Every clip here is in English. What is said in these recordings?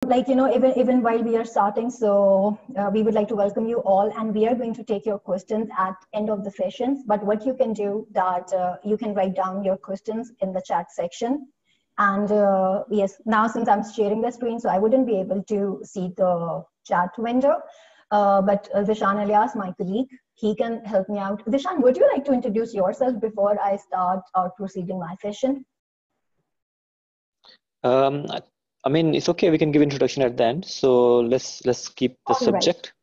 Even while we are starting, so we would like to welcome you all, and we are going to take your questions at end of the sessions. But what you can do that you can write down your questions in the chat section. And yes, now since I'm sharing the screen, so I wouldn't be able to see the chat window. But Vishan Elias, my colleague, he can help me out. Vishan, would you like to introduce yourself before I start proceeding my session? I mean, it's okay. We can give introduction at the end. So let's keep the subject.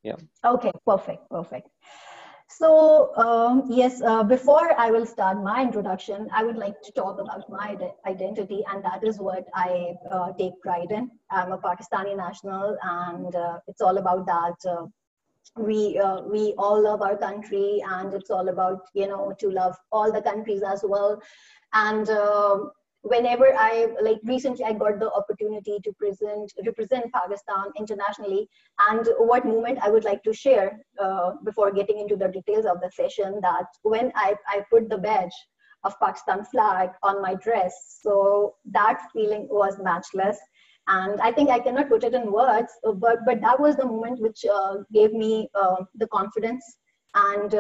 Right. Yeah. Okay. Perfect. So yes, before I will start my introduction, I would like to talk about my identity, and that is what I take pride in. I'm a Pakistani national, and it's all about that. We all love our country, and it's all about to love all the countries as well. And whenever recently I got the opportunity to represent Pakistan internationally, and what moment I would like to share before getting into the details of the session, that when I put the badge of Pakistan flag on my dress, so that feeling was matchless. And I think I cannot put it in words, but that was the moment which gave me the confidence and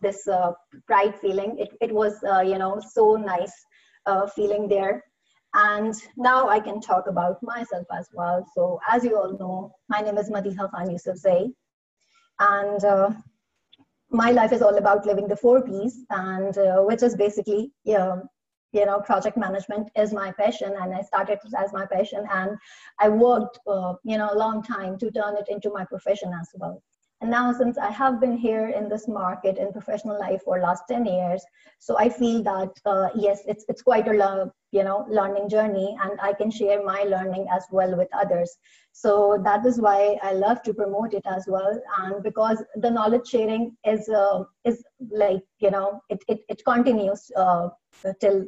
this pride feeling. It was so nice feeling there. And now I can talk about myself as well. So as you all know, my name is Madiha Khan Yusufzai, and my life is all about living the 4 Ps, and which is basically project management is my passion, and I started as my passion, and I worked a long time to turn it into my profession as well. And now, since I have been here in this market in professional life for last 10 years, so I feel that yes, it's quite a learning journey, and I can share my learning as well with others. So that is why I love to promote it as well, and because the knowledge sharing is like it continues till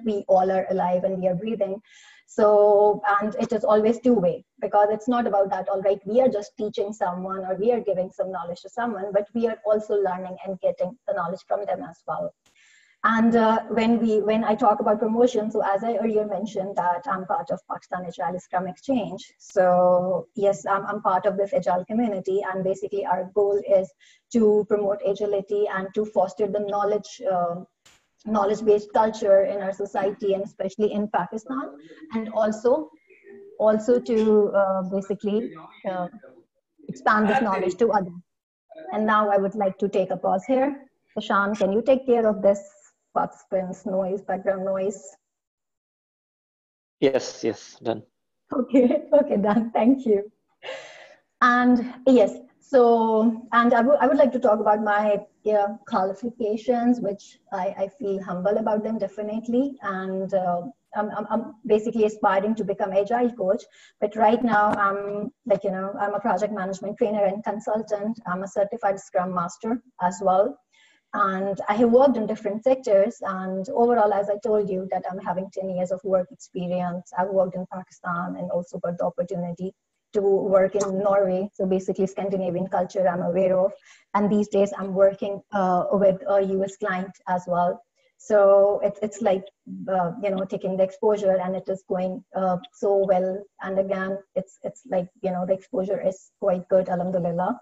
we all are alive and we are breathing. So, and it is always two-way, because it's not about that, all right, we are just teaching someone or we are giving some knowledge to someone, but we are also learning and getting the knowledge from them as well. And when I talk about promotion, so as I earlier mentioned that I'm part of Pakistan Agile Scrum Exchange. So yes, I'm part of this Agile community, and basically our goal is to promote agility and to foster the knowledge-based culture in our society, and especially in Pakistan, and also to basically expand this knowledge to others. And now I would like to take a pause here. Ishan, can you take care of this participants' noise, background noise? Yes, done. Okay, done. Thank you. And yes, so, and I would like to talk about my qualifications, which I feel humble about them, definitely. And I'm basically aspiring to become Agile coach, but right now I'm I'm a project management trainer and consultant. I'm a certified Scrum Master as well. And I have worked in different sectors, and overall, as I told you, that I'm having 10 years of work experience. I've worked in Pakistan and also got the opportunity to work in Norway. So basically Scandinavian culture I'm aware of. And these days I'm working with a US client as well. So it's like, taking the exposure, and it is going so well. And again, it's like, the exposure is quite good, alhamdulillah.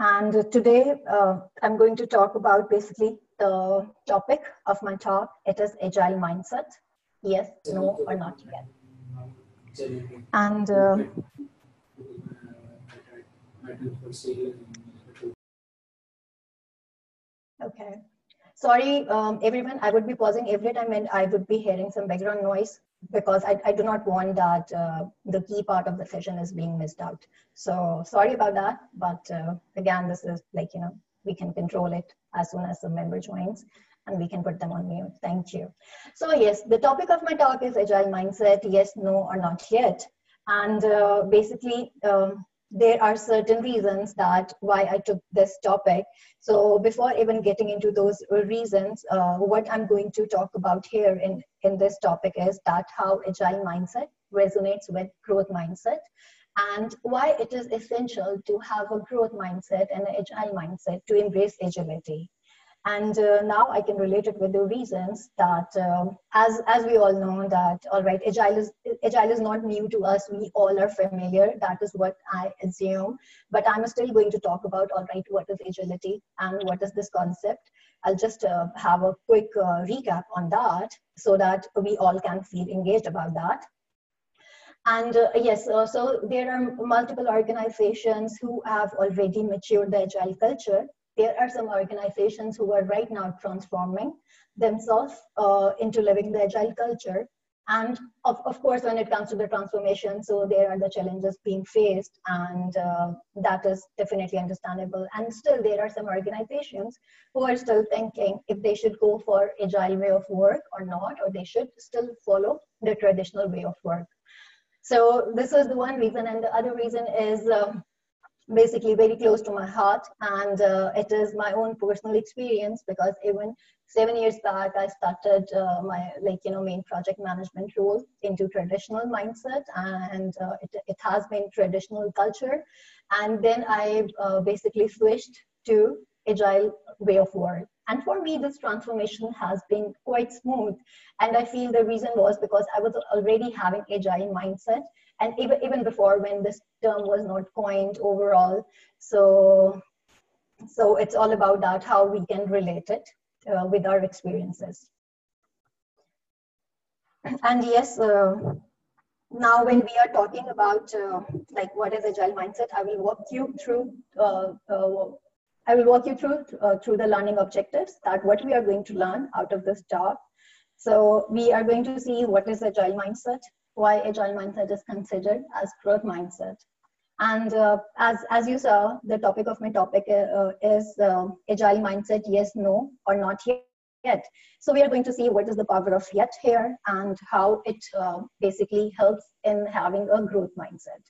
And today I'm going to talk about basically the topic of my talk. It is Agile mindset. Yes, no, or not yet. And okay, sorry everyone, I would be pausing every time and I would be hearing some background noise, because I do not want that the key part of the session is being missed out. So sorry about that, but again, this is like, we can control it as soon as the member joins, and we can put them on mute. Thank you. So yes, the topic of my talk is Agile mindset, yes, no, or not yet. And basically, there are certain reasons that why I took this topic. So before even getting into those reasons, what I'm going to talk about here in this topic is that how Agile mindset resonates with growth mindset, and why it is essential to have a growth mindset and an Agile mindset to embrace agility. And now I can relate it with the reasons that, as we all know that, all right, agile is not new to us. We all are familiar. That is what I assume. But I'm still going to talk about, all right, what is agility and what is this concept. I'll just have a quick recap on that so that we all can feel engaged about that. And yes, so there are multiple organizations who have already matured the agile culture. There are some organizations who are right now transforming themselves into living the agile culture. And of course, when it comes to the transformation, so there are the challenges being faced, and that is definitely understandable. And still, there are some organizations who are still thinking if they should go for agile way of work or not, or they should still follow the traditional way of work. So this is the one reason, and the other reason is basically very close to my heart, and it is my own personal experience, because even 7 years back I started my main project management role into traditional mindset, and it has been traditional culture, and then I basically switched to agile way of work. And for me, this transformation has been quite smooth. And I feel the reason was because I was already having agile mindset. And even before, when this term was not coined overall. So it's all about that, how we can relate it with our experiences. And yes, now when we are talking about what is agile mindset, I will walk you through through the learning objectives, that what we are going to learn out of this talk. So we are going to see what is agile mindset, why agile mindset is considered as growth mindset. And as you saw, the topic of my topic is agile mindset, yes, no, or not yet. So we are going to see what is the power of yet here, and how it basically helps in having a growth mindset.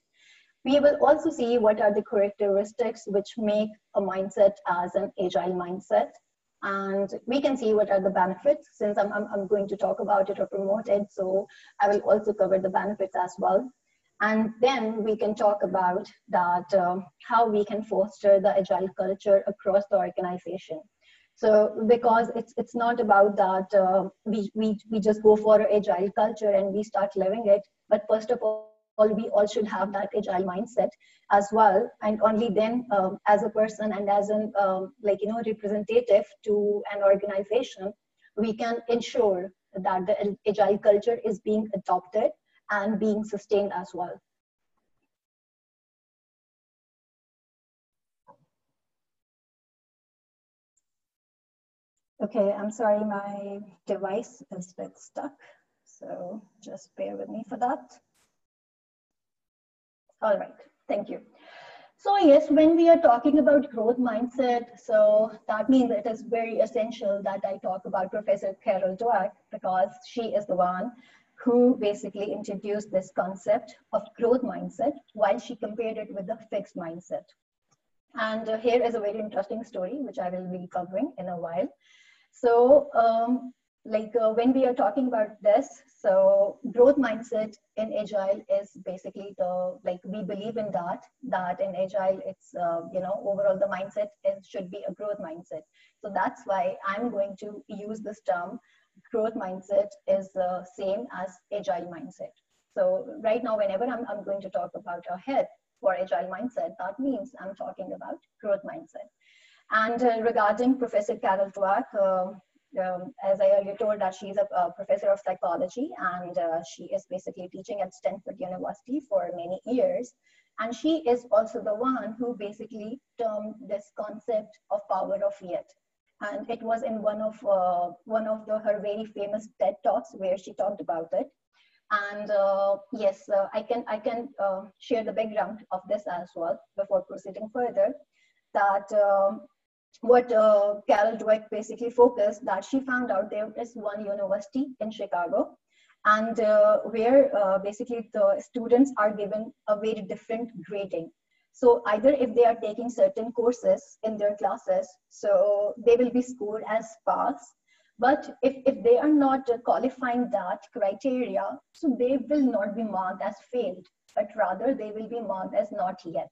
We will also see what are the characteristics which make a mindset as an agile mindset. And we can see what are the benefits, since I'm going to talk about it or promote it. So I will also cover the benefits as well. And then we can talk about that, how we can foster the agile culture across the organization. So because it's not about that we just go for agile culture and we start living it, but first of all, we all should have that agile mindset as well. And only then as a person and as an representative to an organization, we can ensure that the agile culture is being adopted and being sustained as well. Okay, I'm sorry, my device is a bit stuck, so just bear with me for that. All right, thank you. So yes, when we are talking about growth mindset, so that means it is very essential that I talk about Professor Carol Dweck, because she is the one who basically introduced this concept of growth mindset while she compared it with the fixed mindset. And here is a very interesting story, which I will be covering in a while. So when we are talking about this, so growth mindset in Agile is basically we believe in that in Agile, it's, overall the mindset should be a growth mindset. So that's why I'm going to use this term. Growth mindset is the same as Agile mindset. So right now, whenever I'm going to talk about ahead for Agile mindset, that means I'm talking about growth mindset. And regarding Professor Carol Dweck, as I earlier told, that she's a professor of psychology, and she is basically teaching at Stanford University for many years. And she is also the one who basically termed this concept of power of yet. And it was in one of her very famous TED Talks where she talked about it. And yes, I can share the background of this as well before proceeding further. That what Carol Dweck basically focused, that she found out there is one university in Chicago, and where basically the students are given a very different grading. So either if they are taking certain courses in their classes, so they will be scored as pass. But if they are not qualifying that criteria, so they will not be marked as failed, but rather they will be marked as not yet.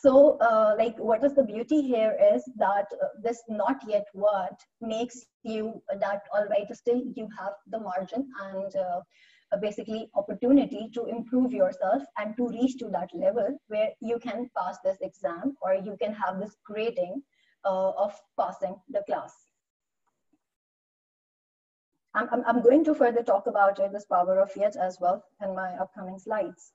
So like what is the beauty here is that this not yet what makes you that all right, still you have the margin and basically opportunity to improve yourself and to reach to that level where you can pass this exam or you can have this grading of passing the class. I'm going to further talk about it, this power of yet as well in my upcoming slides.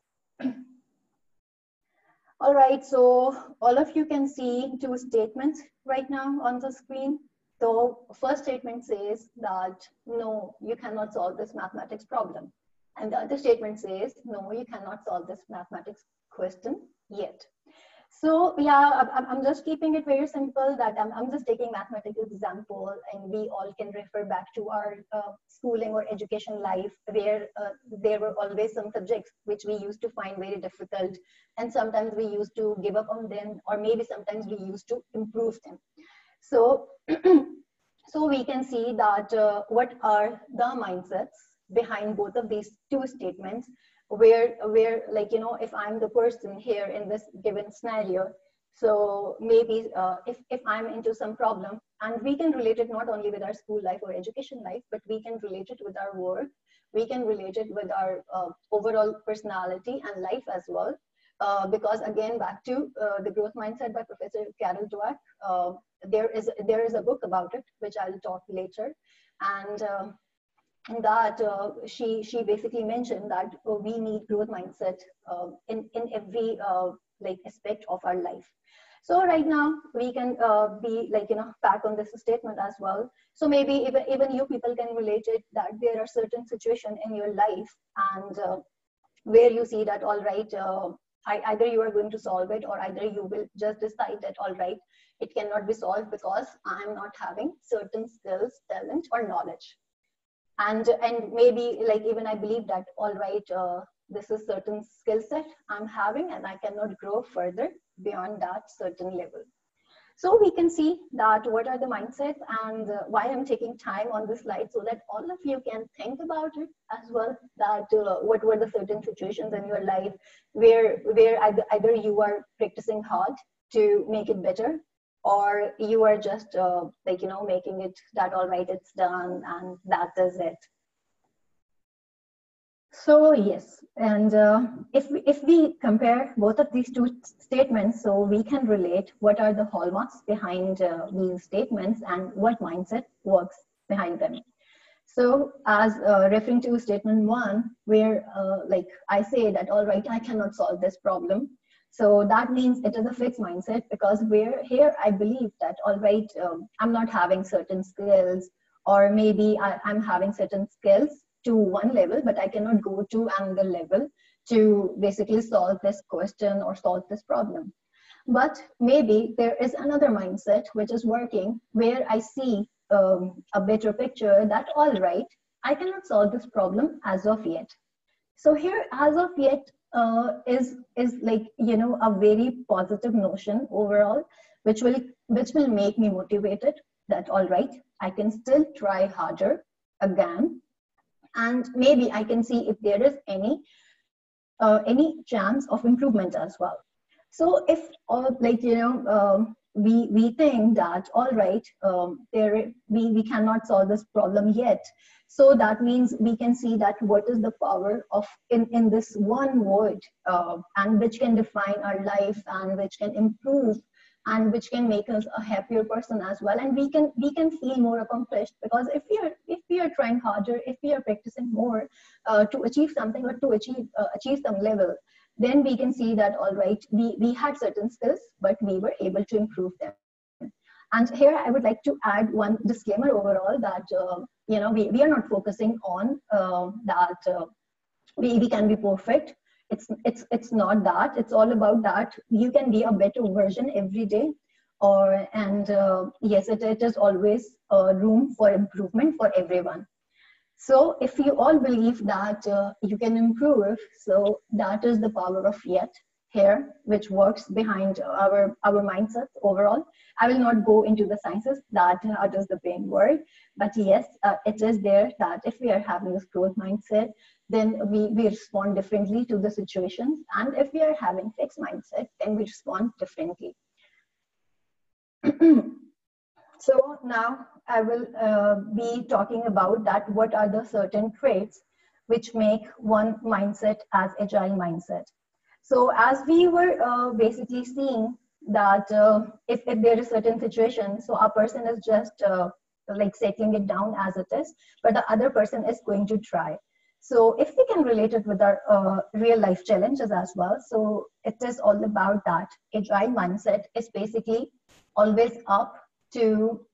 All right, so all of you can see two statements right now on the screen. So first statement says that, no, you cannot solve this mathematics problem. And the other statement says, no, you cannot solve this mathematics question yet. So yeah, I'm just keeping it very simple that I'm just taking mathematics example, and we all can refer back to our schooling or education life where there were always some subjects which we used to find very difficult, and sometimes we used to give up on them, or maybe sometimes we used to improve them. So, so we can see that what are the mindsets behind both of these two statements, where like, you know, if I'm the person here in this given scenario, so maybe if I'm into some problem, and we can relate it not only with our school life or education life, but we can relate it with our work, we can relate it with our overall personality and life as well. Because again, back to the growth mindset by Professor Carol Dweck, there is a book about it, which I'll talk later. And that she basically mentioned that we need growth mindset in every like aspect of our life. So right now we can be like, you know, back on this statement as well. So maybe even you people can relate it, that there are certain situations in your life and where you see that all right, either you are going to solve it, or either you will just decide that all right, it cannot be solved because I'm not having certain skills, talent, or knowledge. And maybe like even I believe that all right, this is certain skill set I'm having and I cannot grow further beyond that certain level. So we can see that what are the mindsets, and why I'm taking time on this slide, so that all of you can think about it as well, that what were the certain situations in your life where either you are practicing hard to make it better, or you are just like, you know, making it that all right, it's done and that is it. So yes, and if we compare both of these two statements, so we can relate what are the hallmarks behind these statements and what mindset works behind them. So as referring to statement one, where like I say that all right, I cannot solve this problem. So that means it is a fixed mindset, because where here I believe that all right, I'm not having certain skills, or maybe I'm having certain skills to one level, but I cannot go to another level to basically solve this question or solve this problem. But maybe there is another mindset which is working, where I see a better picture that all right, I cannot solve this problem as of yet. So here, as of yet, is like, you know, a very positive notion overall, which will make me motivated that all right, I can still try harder again, and maybe I can see if there is any chance of improvement as well. So if like, you know, we think that all right, we cannot solve this problem yet, so that means we can see that what is the power of in this one word, and which can define our life, and which can improve, and which can make us a happier person as well, and we can feel more accomplished, because if we are trying harder, if we are practicing more to achieve something, or to achieve some level, then we can see that all right, we had certain skills, but we were able to improve them. And here I would like to add one disclaimer overall, that you know, we are not focusing on that we can be perfect. It's not that. It's all about that you can be a better version every day, and yes, it is always room for improvement for everyone. So if you all believe that you can improve, so that is the power of yet here, which works behind our mindsets overall. I will not go into the sciences that how does the brain work, but yes, it is there that if we are having this growth mindset, then we respond differently to the situations. And if we are having fixed mindset, then we respond differently. So now I will be talking about that what are the certain traits which make one mindset as agile mindset. So as we were basically seeing that if there is certain situation, so a person is just like settling it down as it is, but the other person is going to try. So if we can relate it with our real life challenges as well, so it is all about that. Agile mindset is basically always up to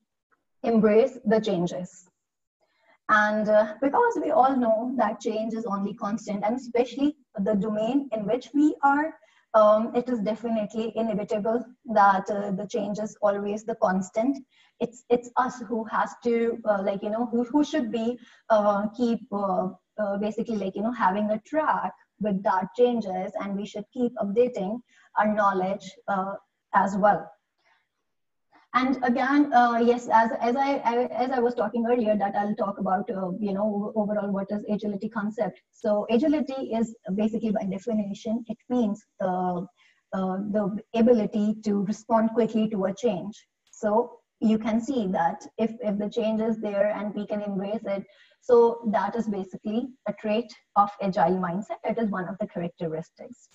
embrace the changes. And because we all know that change is only constant, and especially the domain in which we are, it is definitely inevitable that the change is always the constant. It's us who has to who should be keep basically having a track with that changes, and we should keep updating our knowledge as well. And again, yes, as I was talking earlier, that I'll talk about overall what is agility concept. So agility is basically, by definition, it means the ability to respond quickly to a change. So you can see that if the change is there and we can embrace it, so that is basically a trait of agile mindset. It is one of the characteristics.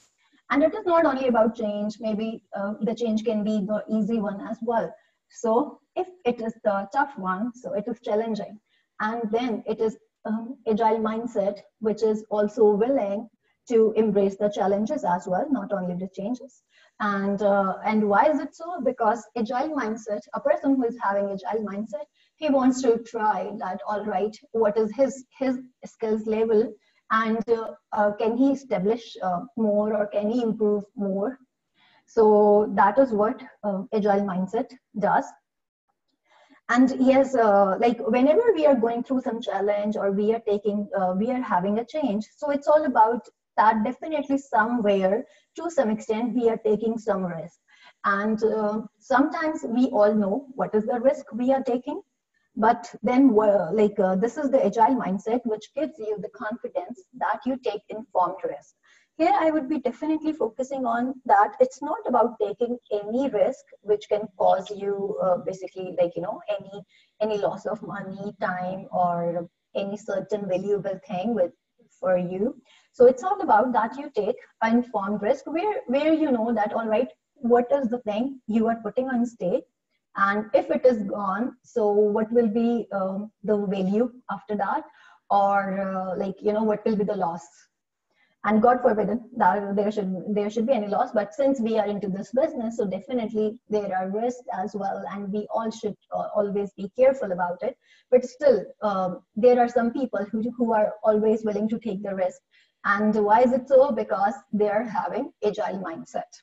And it is not only about change, maybe the change can be the easy one as well. So if it is the tough one, so it is challenging. And then it is agile mindset, which is also willing to embrace the challenges as well, not only the changes. And why is it so? Because agile mindset, a person who is having agile mindset, he wants to try that, all right, what is his skills level, and can he establish more, or can he improve more? So that is what agile mindset does. And yes, like whenever we are going through some challenge, or we are having a change, so it's all about that definitely somewhere, to some extent, we are taking some risk. And sometimes we all know what is the risk we are taking. But then this is the agile mindset, which gives you the confidence that you take informed risk. Here I would be definitely focusing on that it's not about taking any risk which can cause you basically any loss of money, time, or any certain valuable thing for you. So it's all about that you take an informed risk where you know that, all right, what is the thing you are putting on stake, and if it is gone, so what will be the value after that, or what will be the loss? And God forbid that there should be any loss, but since we are into this business, so definitely there are risks as well, and we all should always be careful about it. But still, there are some people who are always willing to take the risk. And why is it so? Because they are having agile mindset.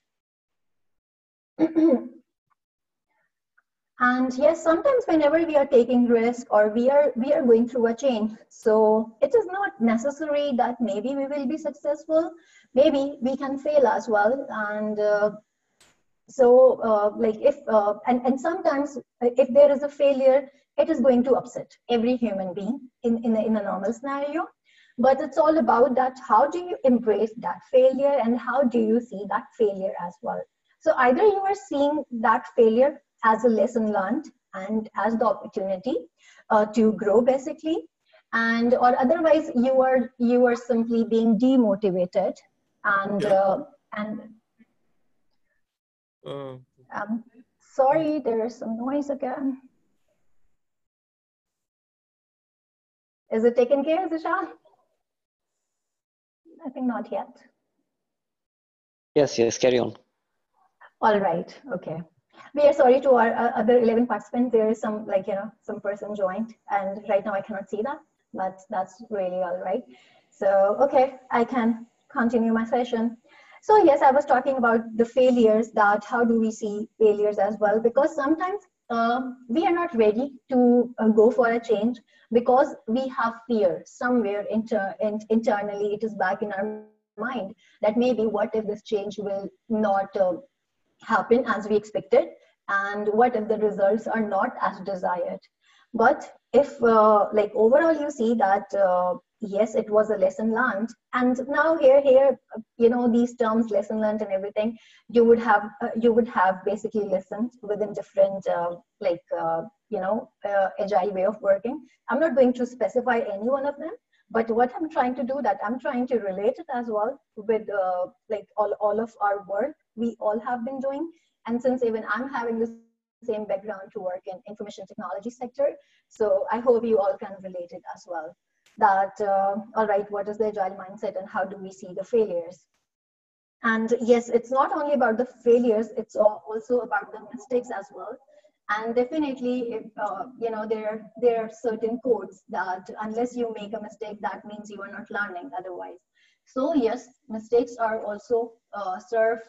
And yes, sometimes whenever we are taking risk, or we are going through a change, so it is not necessary that maybe we will be successful. Maybe we can fail as well. And and sometimes if there is a failure, it is going to upset every human being in a normal scenario. But it's all about that, how do you embrace that failure, and how do you see that failure as well? So either you are seeing that failure as a lesson learned and as the opportunity to grow basically, or otherwise you are simply being demotivated and sorry, there is some noise again. Is it taken care of, Zishan? I think not yet. Yes, carry on. All right, okay. We are sorry to our other 11 participants. There is some some person joined, and right now I cannot see that, but that's really all right. So, okay, I can continue my session. So yes, I was talking about the failures, that how do we see failures as well, because sometimes we are not ready to go for a change because we have fear somewhere internally. It is back in our mind that maybe what if this change will not happen as we expected, and what if the results are not as desired. But if overall you see that yes, it was a lesson learned. And now these terms, lesson learned and everything, you would have basically listened within different agile way of working. I'm not going to specify any one of them, but what I'm trying to do, that I'm trying to relate it as well with all of our work we all have been doing. And since even I'm having the same background to work in information technology sector, so I hope you all can relate it as well. That all right, what is the agile mindset and how do we see the failures? And yes, it's not only about the failures, it's also about the mistakes as well. And definitely, if there are certain codes that unless you make a mistake, that means you are not learning otherwise. So yes, mistakes are also serve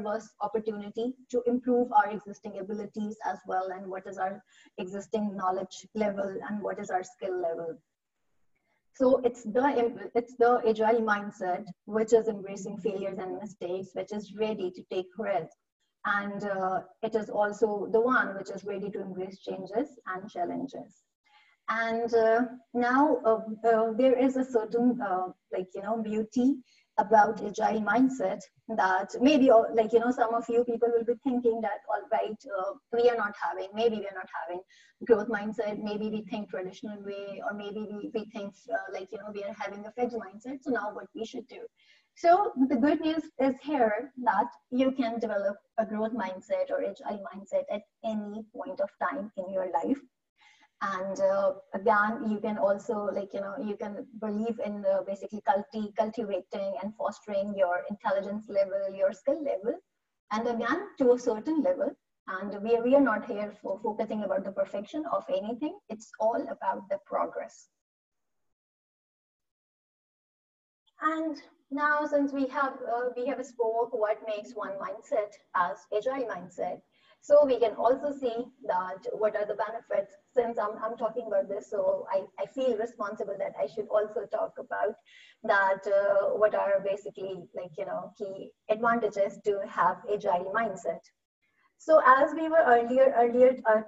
us opportunity to improve our existing abilities as well, and what is our existing knowledge level and what is our skill level. So it's the agile mindset which is embracing failures and mistakes, which is ready to take risks, and it is also the one which is ready to embrace changes and challenges. And now there is a certain beauty about agile mindset, that maybe some of you people will be thinking that all right, we are not having growth mindset, maybe we think traditional way, or maybe we think we are having a fixed mindset, so now what we should do. So the good news is here that you can develop a growth mindset or agile mindset at any point of time in your life. And again, you can also you can believe in basically cultivating and fostering your intelligence level, your skill level, and again to a certain level. And we are not here for focusing about the perfection of anything. It's all about the progress. And now, since we have spoke what makes one mindset as agile mindset, so we can also see that what are the benefits. Since I'm talking about this, so I feel responsible that I should also talk about that what are basically key advantages to have agile mindset. So as we were earlier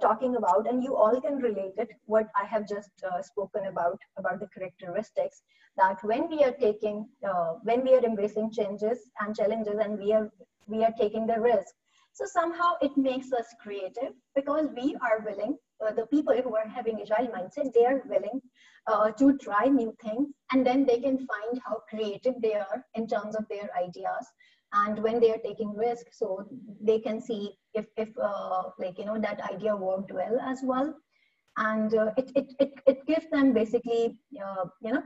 talking about, and you all can relate it, what I have just spoken about the characteristics, that when we are embracing changes and challenges, and we are taking the risk, so somehow it makes us creative, because we are willing, the people who are having agile mindset, they are willing to try new things, and then they can find how creative they are in terms of their ideas. And when they are taking risk, so they can see if that idea worked well as well. And it gives them basically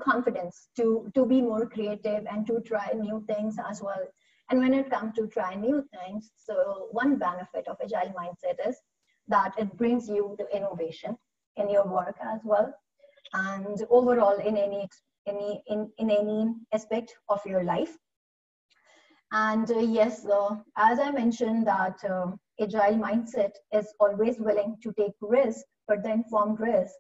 confidence to be more creative and to try new things as well. And when it comes to try new things, so one benefit of agile mindset is that it brings you to innovation in your work as well, and overall in any aspect of your life. And yes, as I mentioned, that agile mindset is always willing to take risk, but the informed risk,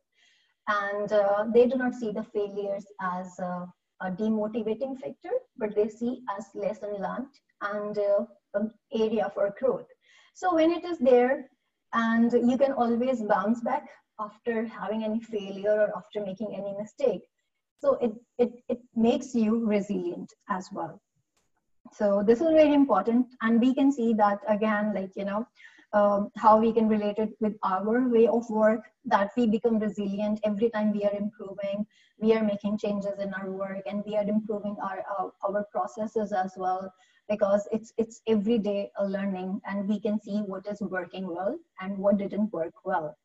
and they do not see the failures as a demotivating factor, but they see as lesson learned and an area for growth. So when it is there, and you can always bounce back after having any failure or after making any mistake, so it makes you resilient as well. So this is very important, and we can see that again, how we can relate it with our way of work, that we become resilient every time we are improving, we are making changes in our work, and we are improving our processes as well, because it's every day a learning, and we can see what is working well and what didn't work well.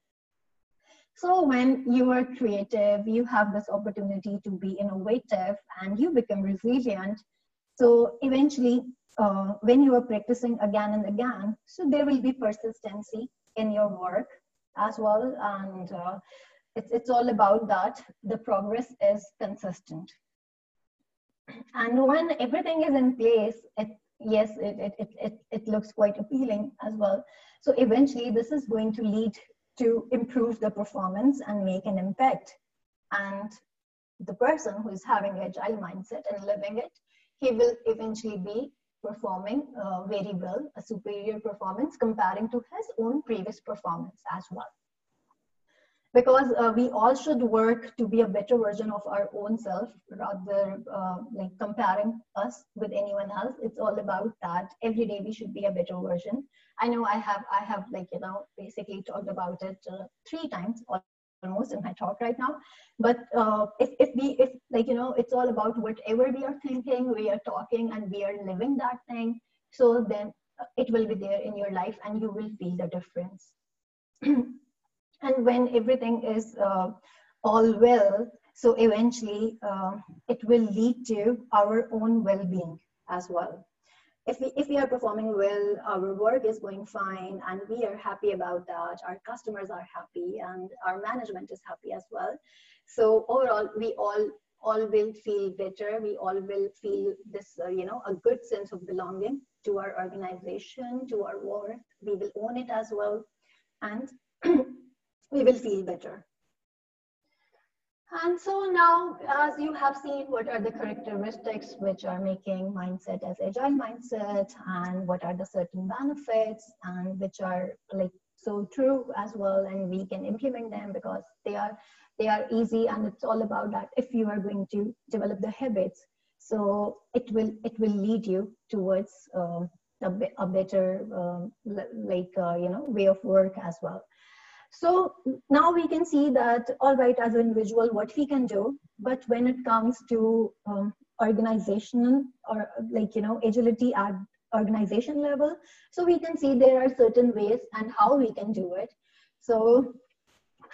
So when you are creative, you have this opportunity to be innovative, and you become resilient. So eventually, when you are practicing again and again, so there will be persistency in your work as well. And it's all about that. The progress is consistent. And when everything is in place, it looks quite appealing as well. So eventually, this is going to lead to improve the performance and make an impact. And the person who is having agile mindset and living it, he will eventually be performing very well, a superior performance comparing to his own previous performance as well. because we all should work to be a better version of our own self rather like comparing us with anyone else. It's all about that every day we should be a better version. I know I have like, you know, basically talked about it 3 times almost in my talk right now, but if like, you know, it's all about whatever we are thinking, we are talking, and we are living that thing, so then it will be there in your life and you will feel the difference. And when everything is all well, so eventually it will lead to our own well-being as well. If we are performing well, our work is going fine, and we are happy about that, our customers are happy, and our management is happy as well. So overall, we all will feel better. We all will feel this, you know, a good sense of belonging to our organization, to our work. We will own it as well, and we will feel better. And so now, as you have seen, what are the characteristics which are making mindset as agile mindset, and what are the certain benefits, and which are like so true as well, and we can implement them because they are easy, and it's all about that if you are going to develop the habits, so it will lead you towards a better you know, way of work as well. So now we can see that, all right, as an individual, what we can do, but when it comes to organizational or like, you know, agility at organization level, so we can see there are certain ways and how we can do it. So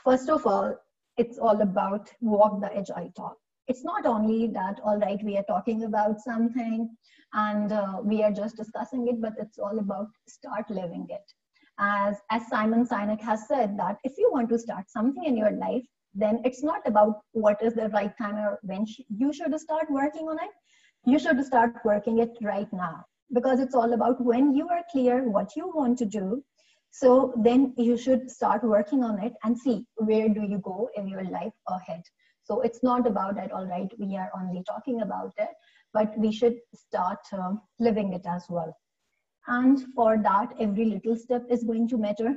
first of all, it's all about walk the agile talk. It's not only that, all right, we are talking about something and we are just discussing it, but it's all about start living it. As Simon Sinek has said, that if you want to start something in your life, then it's not about what is the right time or when you should start working on it. You should start working it right now, because it's all about when you are clear what you want to do. So then you should start working on it and see where do you go in your life ahead. So it's not about that, all right, we are only talking about it, but we should start living it as well. And for that, every little step is going to matter.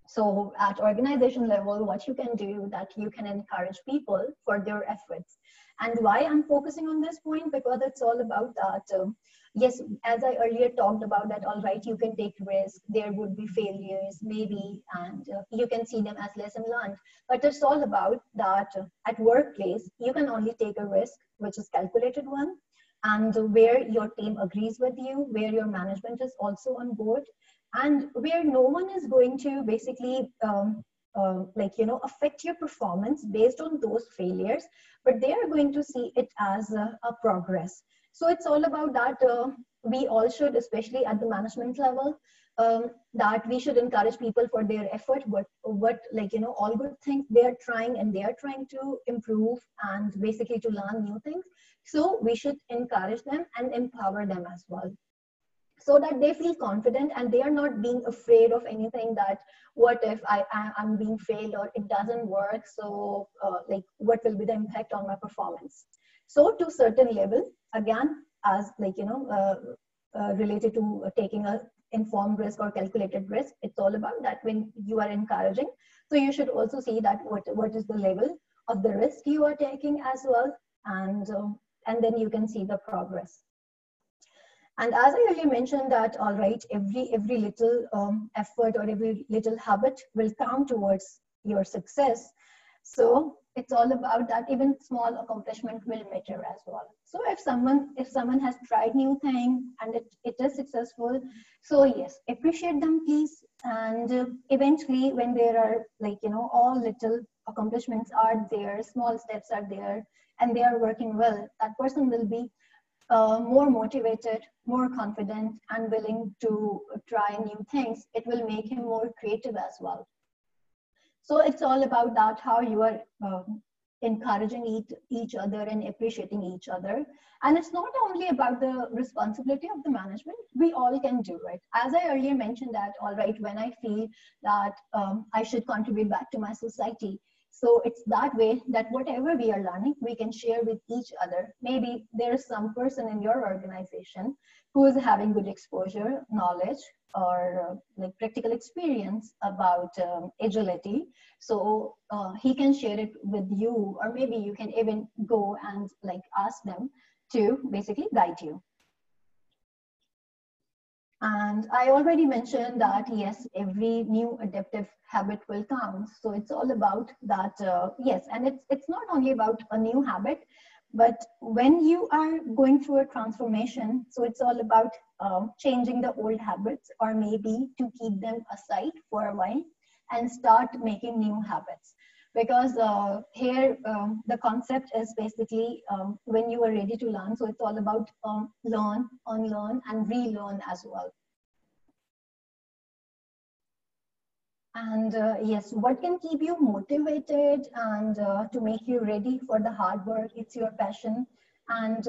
So at organization level, what you can do, that you can encourage people for their efforts. And why I'm focusing on this point, because it's all about that. Yes, as I earlier talked about that, all right, you can take risks, there would be failures maybe, and you can see them as lesson learned. But it's all about that at workplace, you can only take a risk, which is calculated one, and where your team agrees with you, where your management is also on board, and where no one is going to basically like, you know, affect your performance based on those failures, but they are going to see it as a progress. So it's all about that we all should, especially at the management level, that we should encourage people for their effort, what like, you know, all good things they are trying, and they are trying to improve and basically to learn new things. So we should encourage them and empower them as well, so that they feel confident and they are not being afraid of anything, that what if I'm being failed or it doesn't work, so like what will be the impact on my performance. So to certain level, again, as like, you know, related to taking a informed risk or calculated risk, it's all about that when you are encouraging, so you should also see that what is the level of the risk you are taking as well, and then you can see the progress. And as I earlier mentioned that, all right, every little effort or every little habit will count towards your success. So it's all about that even small accomplishment will matter as well. So if someone has tried new thing and it is successful, so yes, appreciate them please. And eventually when there are like, you know, all little accomplishments are there, small steps are there, and they are working well, that person will be more motivated, more confident, and willing to try new things. It will make him more creative as well. So it's all about that, how you are encouraging each other and appreciating each other. And it's not only about the responsibility of the management, we all can do it. As I earlier mentioned that, all right, when I feel that I should contribute back to my society, So it's that way that whatever we are learning, we can share with each other. Maybe there is some person in your organization who is having good exposure, knowledge, or like practical experience about agility. So he can share it with you, or maybe you can even go and like ask them to basically guide you. And I already mentioned that, yes, every new adaptive habit will count. So it's all about that, yes, and it's not only about a new habit, but when you are going through a transformation, so it's all about changing the old habits, or maybe to keep them aside for a while and start making new habits. Because here the concept is basically when you are ready to learn, so it's all about learn, unlearn, and relearn as well. And yes, what can keep you motivated and to make you ready for the hard work? It's your passion. And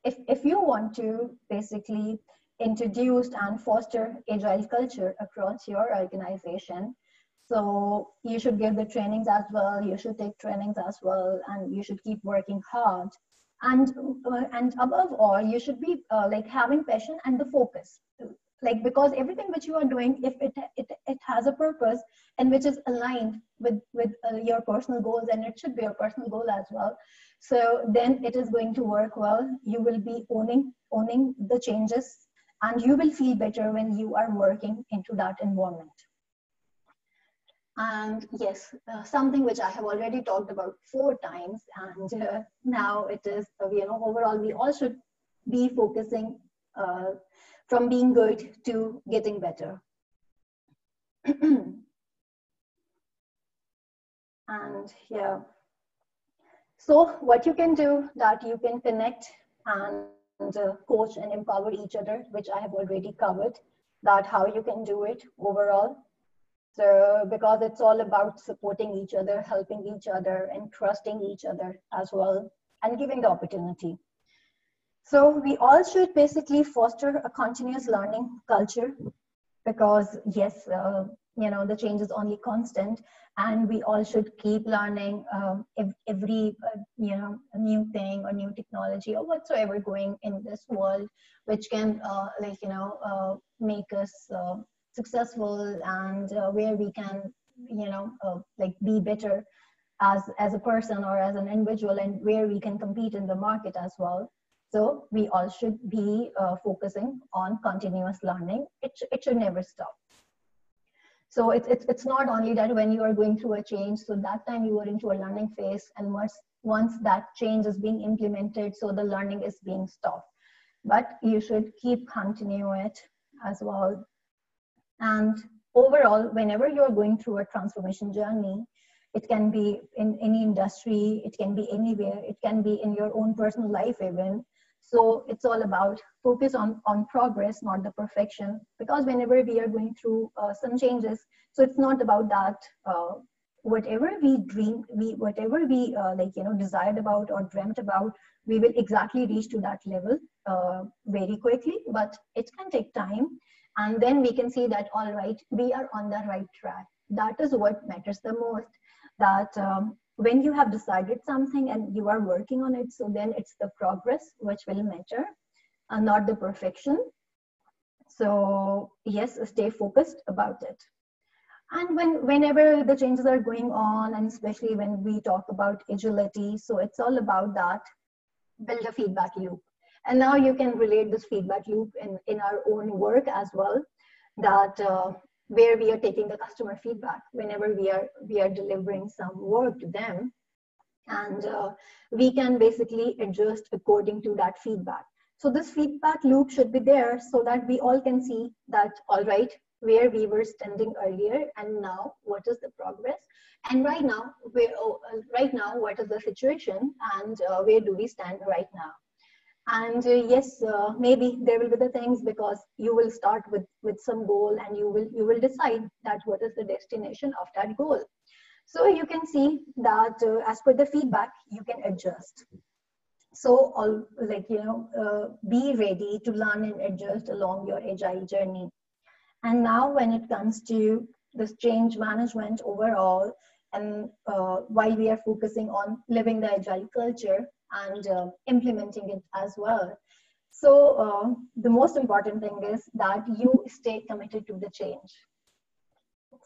if you want to basically introduce and foster agile culture across your organization, so you should give the trainings as well, you should take trainings as well, and you should keep working hard. And above all, you should be like having passion and the focus. Like, because everything which you are doing, if it has a purpose and which is aligned with your personal goals, and it should be your personal goal as well, so then it is going to work well. You will be owning the changes, and you will feel better when you are working into that environment. And yes, something which I have already talked about 4 times, and now it is, overall, we all should be focusing from being good to getting better. And yeah, so what you can do, that you can connect and coach and empower each other, which I have already covered, that how you can do it overall. So because it's all about supporting each other, helping each other, and trusting each other as well, and giving the opportunity. So we all should basically foster a continuous learning culture, because yes, the change is only constant, and we all should keep learning every new thing or new technology or whatsoever going in this world, which can make us successful, and where we can be better as a person or as an individual, and where we can compete in the market as well. So we all should be focusing on continuous learning. It should never stop. So it's not only that when you are going through a change, so that time you are into a learning phase, and once that change is being implemented, so the learning is being stopped. But you should keep continue it as well. And overall, whenever you're going through a transformation journey, it can be in any industry, it can be anywhere, it can be in your own personal life even. So it's all about focus on progress, not the perfection. Because whenever we are going through some changes, so it's not about that. Whatever we desired about or dreamt about, we will exactly reach to that level very quickly. But it can take time, and then we can see that, all right, we are on the right track. That is what matters the most. That when you have decided something and you are working on it, so then it's the progress which will matter, and not the perfection. So yes, stay focused about it. And whenever the changes are going on, and especially when we talk about agility, so it's all about that, build a feedback loop. And now you can relate this feedback loop in our own work as well, that where we are taking the customer feedback whenever we are delivering some work to them, and we can basically adjust according to that feedback. So this feedback loop should be there, so that we all can see that, all right, where we were standing earlier, and now what is the progress, and right now what is the situation, and where do we stand right now. And yes, maybe there will be the things, because you will start with some goal, and you will decide that what is the destination of that goal. So you can see that as per the feedback, you can adjust. So be ready to learn and adjust along your agile journey. And now when it comes to this change management overall, and while we are focusing on living the agile culture and implementing it as well. So the most important thing is that you stay committed to the change.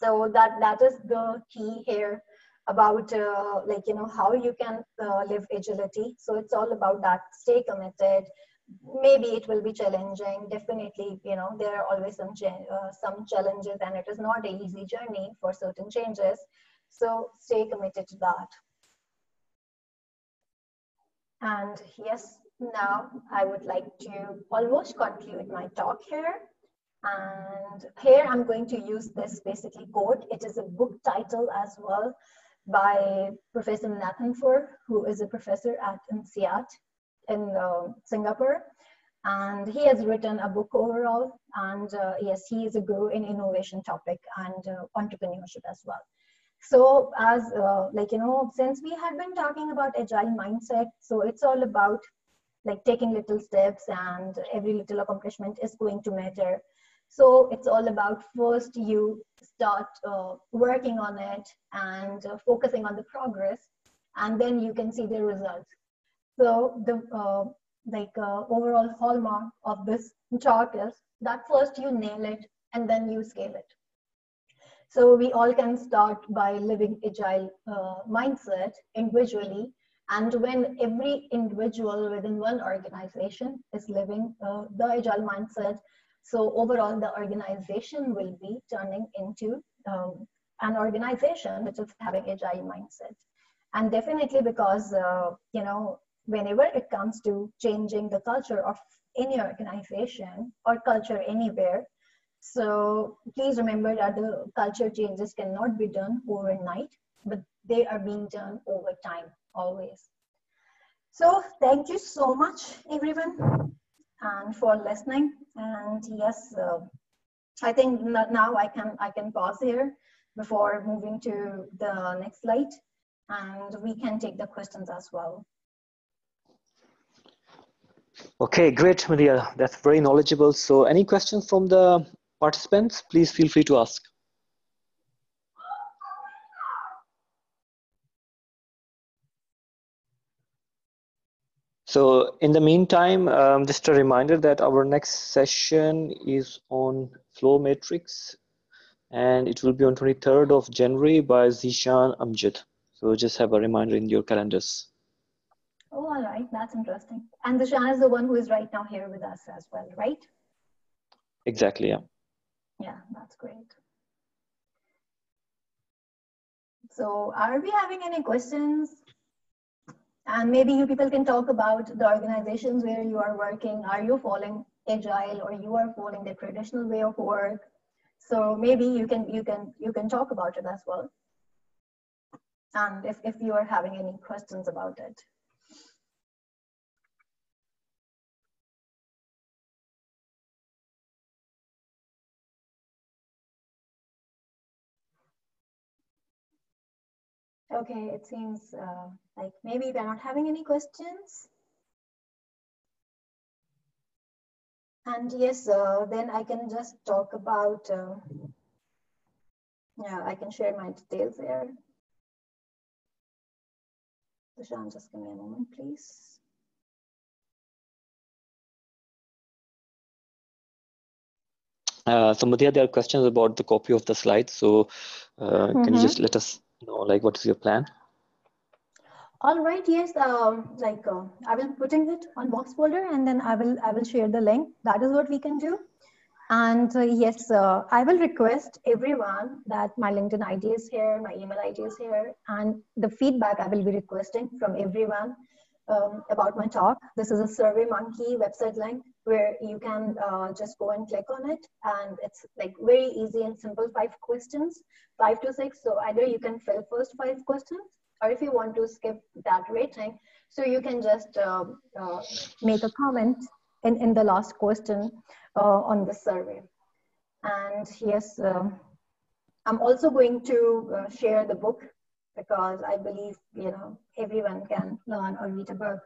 So that is the key here about like, you know, how you can live agility. So it's all about that, stay committed. Maybe it will be challenging, definitely, you know, there are always some challenges, and it is not an easy journey for certain changes. So stay committed to that. And yes, now I would like to almost conclude my talk here. And here I'm going to use this basically quote. It is a book title as well by Professor Nathan Fur, who is a professor at INSEAD in Singapore. And he has written a book overall. And yes, he is a guru in innovation topic and entrepreneurship as well. So as like, you know, since we have been talking about agile mindset, so it's all about like taking little steps, and every little accomplishment is going to matter. So it's all about first you start working on it and focusing on the progress, and then you can see the results. So the overall hallmark of this talk is that first you nail it and then you scale it. So we all can start by living agile mindset individually. And when every individual within one organization is living the agile mindset, so overall the organization will be turning into an organization which is having agile mindset. And definitely because, you know, whenever it comes to changing the culture of any organization or culture anywhere, so please remember that the culture changes cannot be done overnight, but they are being done over time, always. So thank you so much, everyone, and for listening. And yes, I think now I can pause here before moving to the next slide, and we can take the questions as well. Okay, great, Maria. That's very knowledgeable. So any questions from the participants? Please feel free to ask. So in the meantime, just a reminder that our next session is on Flow Matrix, and it will be on 23rd of January by Zishan Amjad. So just have a reminder in your calendars. Oh, all right, that's interesting. And Zishan is the one who is right now here with us as well, right? Exactly, yeah. Yeah, that's great. So are we having any questions? And maybe you people can talk about the organizations where you are working. Are you following agile, or you are following the traditional way of work? So maybe you can talk about it as well. And if you are having any questions about it. Okay, it seems like maybe we're not having any questions. And yes, then I can just talk about, yeah, I can share my details here. Zishan, just give me a moment, please. So Madhya, there are questions about the copy of the slides. So can you just let us know, like, what is your plan? All right, yes, I will putting it on box folder, and then I will share the link. That is what we can do. And yes, I will request everyone that my LinkedIn ID is here, my email ID is here, and the feedback I will be requesting from everyone about my talk. This is a SurveyMonkey website link where you can just go and click on it, and it's like very easy and simple, 5 questions, 5 to 6. So either you can fill first 5 questions, or if you want to skip that rating, so you can just make a comment in the last question on the survey. And yes, I'm also going to share the book, because I believe, you know, everyone can learn or read a book.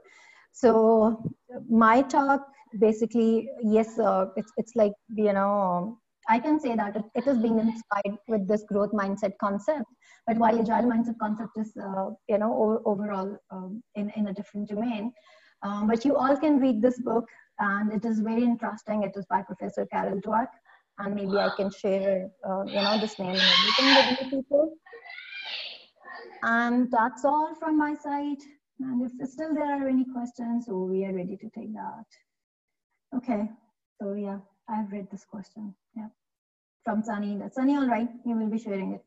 So my talk basically, yes, it's like, you know, I can say that it is being inspired with this growth mindset concept. But while agile mindset concept is, overall in a different domain, but you all can read this book, and it is very interesting. It is by Professor Carol Dweck, and maybe I can share, this name and everything with you people. And that's all from my side. And if still there are any questions, so we are ready to take that. Okay, so yeah, I've read this question. Yeah, from Sunny. That's Sunny, all right. You will be sharing it.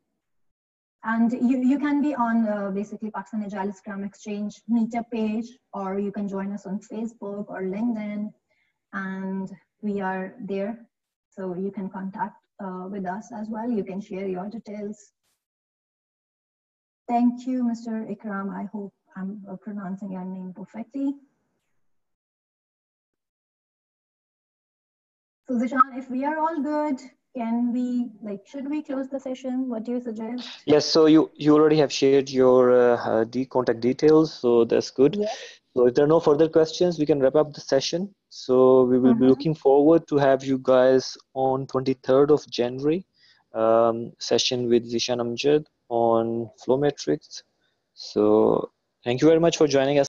And you can be on basically Pakistan Agile Scrum Exchange meetup page, or you can join us on Facebook or LinkedIn, and we are there. So you can contact with us as well. You can share your details. Thank you, Mr. Ikram. I hope I'm pronouncing your name perfectly. So Zishan, if we are all good, can we, should we close the session? What do you suggest? Yes, so you already have shared your contact details, so that's good. Yes. So if there are no further questions, we can wrap up the session. So we will be looking forward to have you guys on 23rd of January, session with Zishan Amjad on flow metrics. So thank you very much for joining us.